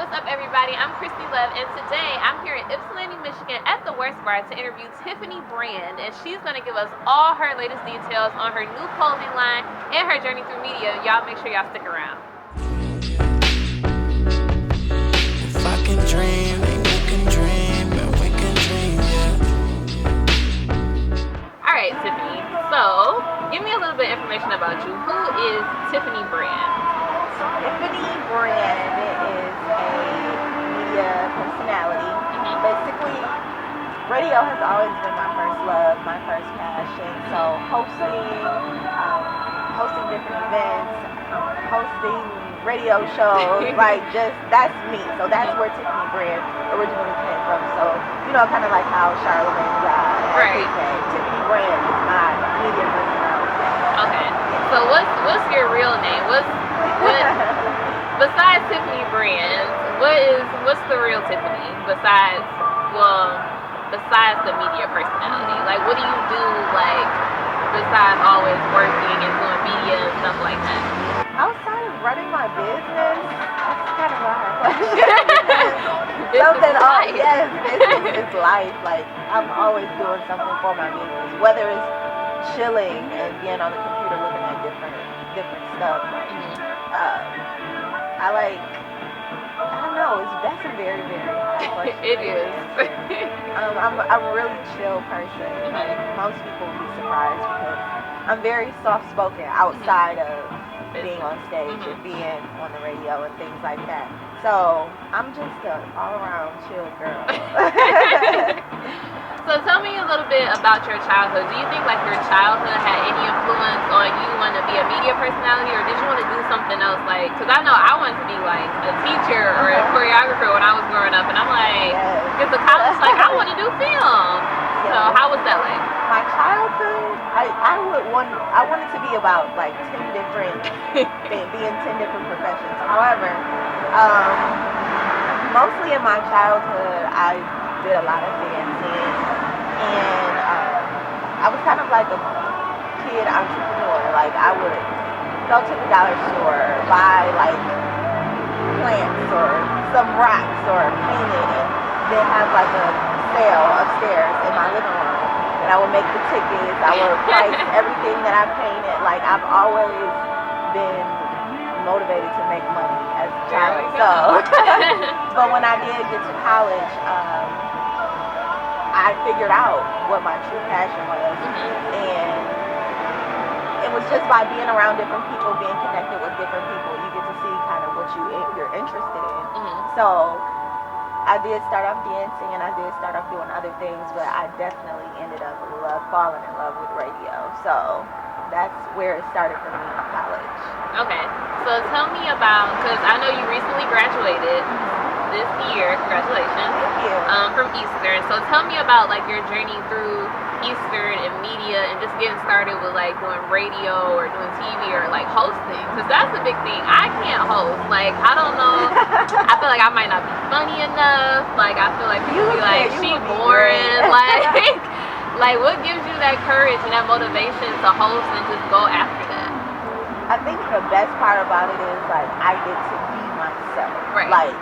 what's up, everybody? I'm Christy Love, and today I'm here in Ypsilanti, Michigan at the Worst Bar to interview Tiffany Brand, and she's going to give us all her latest details on her new clothing line and her journey through media. Y'all make sure y'all stick around. If I can dream, then you can dream, and we can dream, yeah. All right, Tiffany. So, give me a little bit of information about you. Who is Tiffany Brand? Tiffany Brand is a media personality. Basically, radio has always been my first love, my first passion. So hosting different events, hosting radio shows, that's me. So that's where Tiffany Brand originally came from. So, kind of like how Charlamagne Right. Tiffany Brand is my media personality. Okay. So what's your real name? What besides Tiffany Brand, what's the real Tiffany besides the media personality? Like, what do you do, like, besides always working and doing media and stuff like that? Outside of running my business, that's kind of a hard question. It's life. Like, I'm always doing something for my business, whether it's chilling and being on the computer looking at different stuff. I don't know. That's a very, very hard question. It is. I'm a really chill person. Like, most people would be surprised because I'm very soft-spoken outside of being on stage and being on the radio and things like that. So I'm just an all-around chill girl. So tell me a little bit about your childhood. Do you think like your childhood had any influence on you wanting to be a media personality, or did you want to do something else? Like, because I know I wanted to be like a teacher or a choreographer when I was growing up, and I'm like, get to college, like I want to do film. So how was that like? My childhood, I wanted to be about like 10 different things, be in 10 different professions. However, mostly in my childhood, I did a lot of dancing, and I was kind of like a kid entrepreneur. Like, I would go to the dollar store, buy like plants or some rocks or paint it, and then have like a sale upstairs in my living room. And I would make the tickets, I would price everything that I painted. Like, I've always been motivated to make money as a child. So, but when I did get to college, I figured out what my true passion was, and it was just by being around different people, being connected with different people, you get to see kind of what you're interested in. So I did start off dancing, and I did start off doing other things, but I definitely ended up falling in love with radio. So that's where it started for me in college. Okay, so tell me about, because I know you recently graduated this year. Congratulations. Thank you. From Eastern. So tell me about like your journey through Eastern and media, and just getting started with like doing radio or doing TV or like hosting, because that's a big thing. I can't host. Like, I don't know. I feel like I might not be funny enough. Like, I feel like people be like, she boring. Like what gives you that courage and that motivation to host and just go after that? I think the best part about it is like I get to be myself. Right. Like,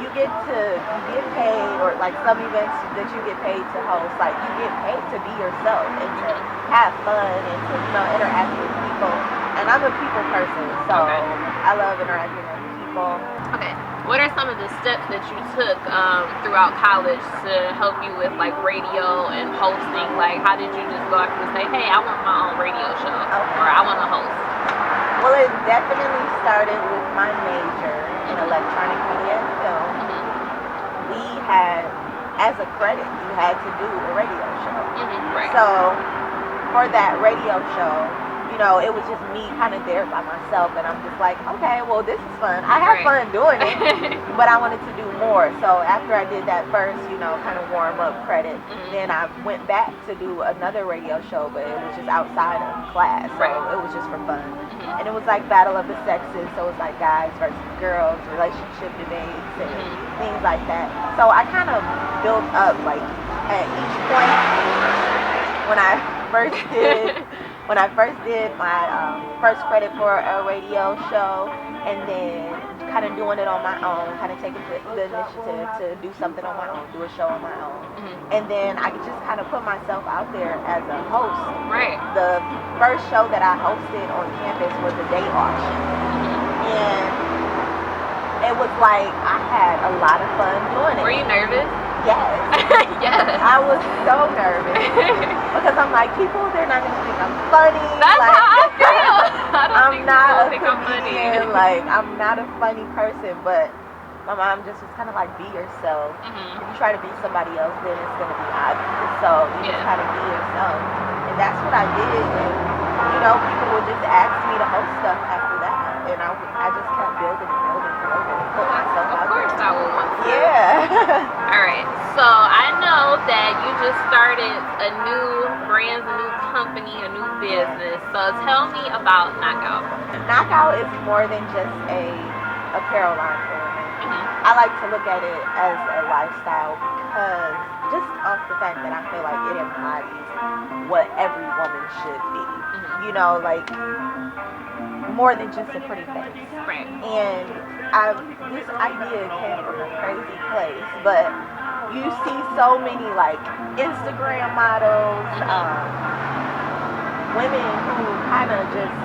you get paid, or like some events that you get paid to host, like you get paid to be yourself and to have fun and to interact with people. And I'm a people person, so I love interacting with people. Okay. What are some of the steps that you took throughout college to help you with like radio and hosting? Like, how did you just go after and say, hey, I want my own radio show, or I want to host? Well, it definitely started with my major in electronic media and film. We had, as a credit, you had to do a radio show. Right. So for that radio show, it was just me kind of there by myself, and I'm just like, okay, well, this is fun. I have fun doing it, but I wanted to do more. So after I did that first, kind of warm up credit, then I went back to do another radio show, but it was just outside of class, so it was just for fun. And it was like Battle of the Sexes, so it was like guys versus girls, relationship debates, and things like that. So I kind of built up, like, at each point when I first did my first credit for a radio show, and then kind of doing it on my own, kind of taking the initiative to do something on my own, do a show on my own. And then I could just kind of put myself out there as a host. Right. The first show that I hosted on campus was a day auction. And it was like, I had a lot of fun doing it. Were you nervous? Yes. Yes. I was so nervous. Because I'm like, people, they're not going to think I'm funny. That's like, how I feel. I don't I'm think not a people think I'm funny. comedian. Like, I'm not a funny person, but my mom just was kind of like, be yourself. If you try to be somebody else, then it's going to be obvious. So you just kind of be yourself. And that's what I did. And, you know, people would just ask me to host stuff after that. And I just kept building and put myself out there. Of course I would want to. Yeah. All right. So I know that you just started a new brand, a new company, a new business. So tell me about Knockout. Knockout is more than just a apparel line for women. I like to look at it as a lifestyle because just off the fact that I feel like it embodies what every woman should be. You know, like more than just a pretty face. Right. And this idea came from a crazy place, but you see so many like Instagram models, women who kind of just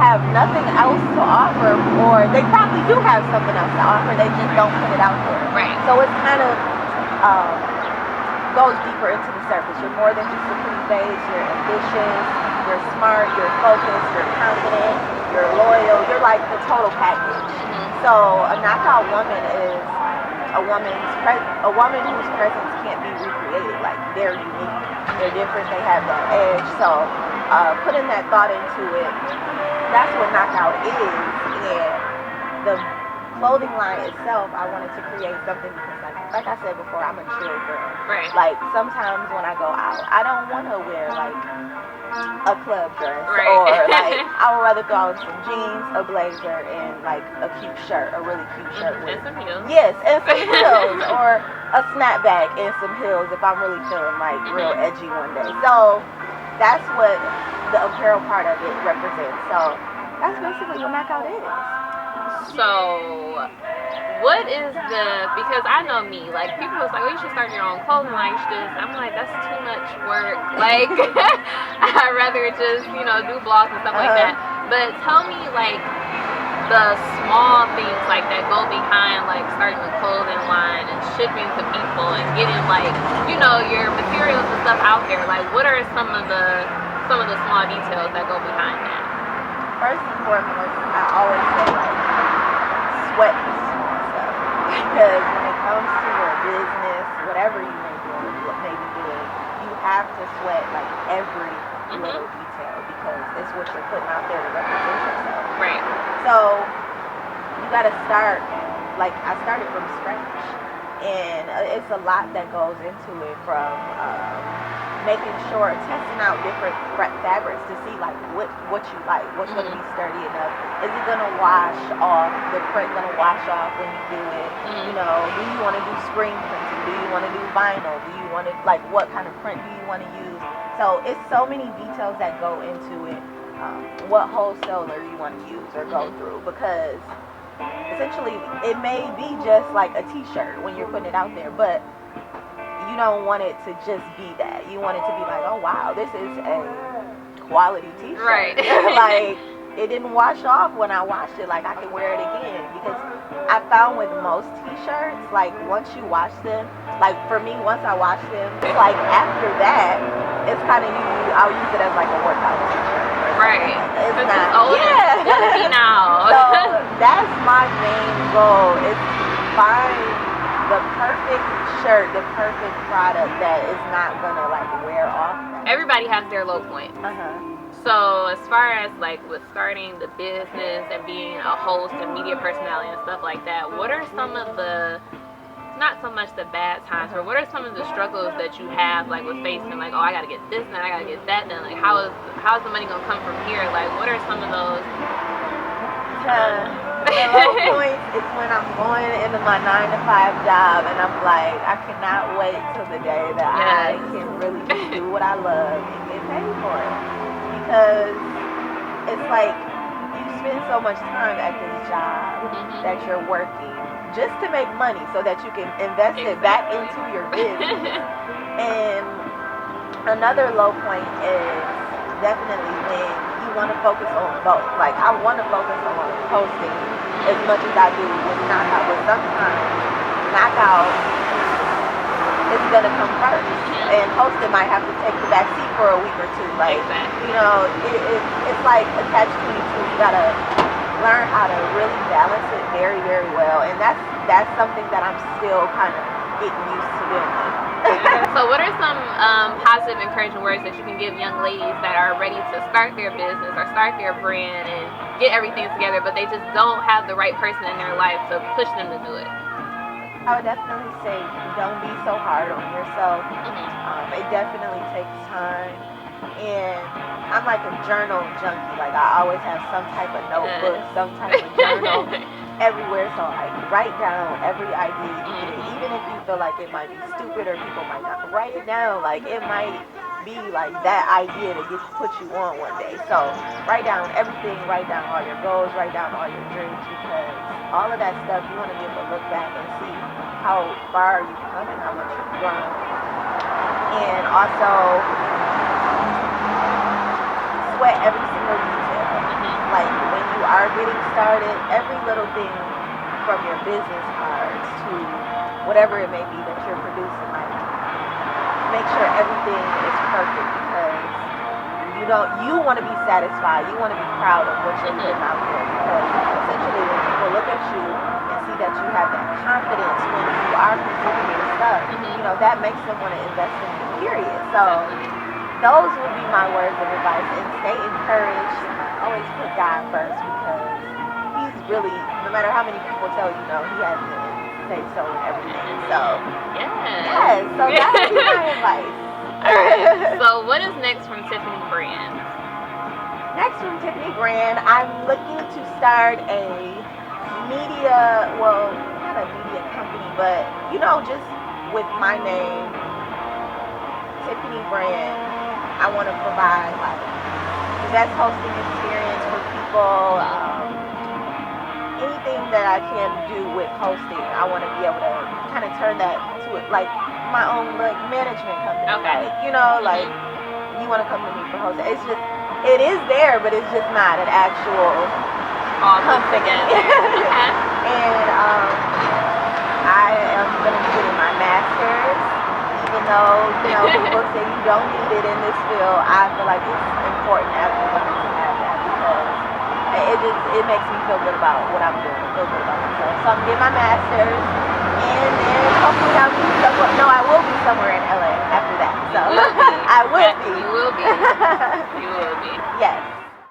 have nothing else to offer, or they probably do have something else to offer, they just don't put it out there. Right. So it kind of goes deeper into the surface. You're more than just a pretty face, you're ambitious, you're smart, you're focused, you're confident, you're loyal, you're like the total package. So a knockout woman is a woman whose presence can't be recreated. Like, they're unique, they're different, they have that edge. So putting that thought into it, that's what Knockout is. And the clothing line itself, I wanted to create something because, like I said before, I'm a chill girl. Right. Like, sometimes when I go out, I don't want to wear like a club dress, right. Or like I would rather throw on some jeans, a blazer, and like a cute shirt, a really cute shirt with some heels. Yes, and some heels, or a snapback and some heels if I'm really feeling like real edgy one day. So that's what the apparel part of it represents. So that's basically what Knockout is. So what is because I know me, like people was like, oh, you should start your own clothing line, you should do this. I'm like, that's too much work. Like, I'd rather just, do blogs and stuff like that. But tell me, like, the small things like that go behind like starting the clothing line and shipping to people and getting like, your materials and stuff out there. Like, what are some of the small details that go behind that? First and foremost, I always say like sweat the small stuff, because when it comes to your business, whatever you may be doing, you have to sweat like every little detail, because it's what you're putting out there to represent yourself. Right. So you gotta start, like I started from scratch, and it's a lot that goes into it, from making sure, testing out different fabrics to see like what you like, what's going to be sturdy enough. Is it going to wash off? The print going to wash off when you do it? Do you want to do screen printing? Do you want to do vinyl? Do you want to, like, what kind of print do you want to use? So it's so many details that go into it. What wholesaler you want to use or go through, because essentially it may be just like a t-shirt when you're putting it out there, but you don't want it to just be that. You want it to be like, oh wow, this is a quality t-shirt. Right. Like, it didn't wash off when I washed it. Like, I can wear it again. Because I found with most t-shirts, like, once you wash them, like for me, once I wash them, it's like after that, it's kind of I'll use it as like a workout t-shirt. Right. It's not. It's old and now. So that's my main goal, is to find the perfect shirt, the perfect product that is not gonna like wear off. Everybody has their low point. So as far as like with starting the business and being a host and media personality and stuff like that, what are some of the, not so much the bad times, but what are some of the struggles that you have like with facing, like, oh, I gotta get this done, I gotta get that done, like how's the money gonna come from here? Like, what are some of those? The low point is when I'm going into my 9-to-5 job and I'm like, I cannot wait till the day that I can really just do what I love and get paid for it. Because it's like, you spend so much time at this job that you're working just to make money so that you can invest it back into your business. And another low point is definitely when you want to focus on both. Like, I want to focus on hosting as much as I do with knockout, but sometimes knockout is gonna come first, and hosting might have to take the back seat for a week or two. Like, you know, it's like a catch-22. You gotta learn how to really balance it very, very well, and that's something that I'm still kind of getting used to doing. So what are some positive encouraging words that you can give young ladies that are ready to start their business or start their brand and get everything together, but they just don't have the right person in their life to push them to do it? I would definitely say don't be so hard on yourself. It definitely takes time, and I'm like a journal junkie. Like, I always have some type of notebook, some type of journal everywhere. So I write down every idea you get, even if you feel like it might be stupid or people might not write it down. Like, it might be like that idea to put you on one day. So write down everything, write down all your goals, write down all your dreams, because all of that stuff you want to be able to look back and see how far you've come and how much you've grown. And also sweat every single detail. Like, when you are getting started, every little thing from your business cards to whatever it may be that you're producing, like, make sure everything is perfect, because you want to be satisfied. You want to be proud of what you're putting out there, because essentially when people look at you and see that you have that confidence when you are presenting your stuff, you know, that makes them want to invest in you, period. So those would be my words of advice. And stay encouraged. Always put God first, because he's really, no matter how many people tell you no, he has to say so in everything. So so that would be my advice. Alright, so what is next from Tiffany Brand? Next from Tiffany Brand, I'm looking to start a media, well, not a media company, but, you know, just with my name, Tiffany Brand. I want to provide, like, the best hosting experience for people. Anything that I can do with hosting, I want to be able to kind of turn that to it, like my own, like, management company. Like, you know, like, you want to come to me for hosting. It's just, it is there, but it's just not an actual company. And I am going to be getting my master's, even though, you know, people say you don't need it in this field. I feel like it's important as a woman to have that, because it makes me feel good about what I'm doing, feel good about myself. So I'm getting my master's, and then hopefully I'll be somewhere. No, I will be somewhere in LA after that. So I will be. You will be.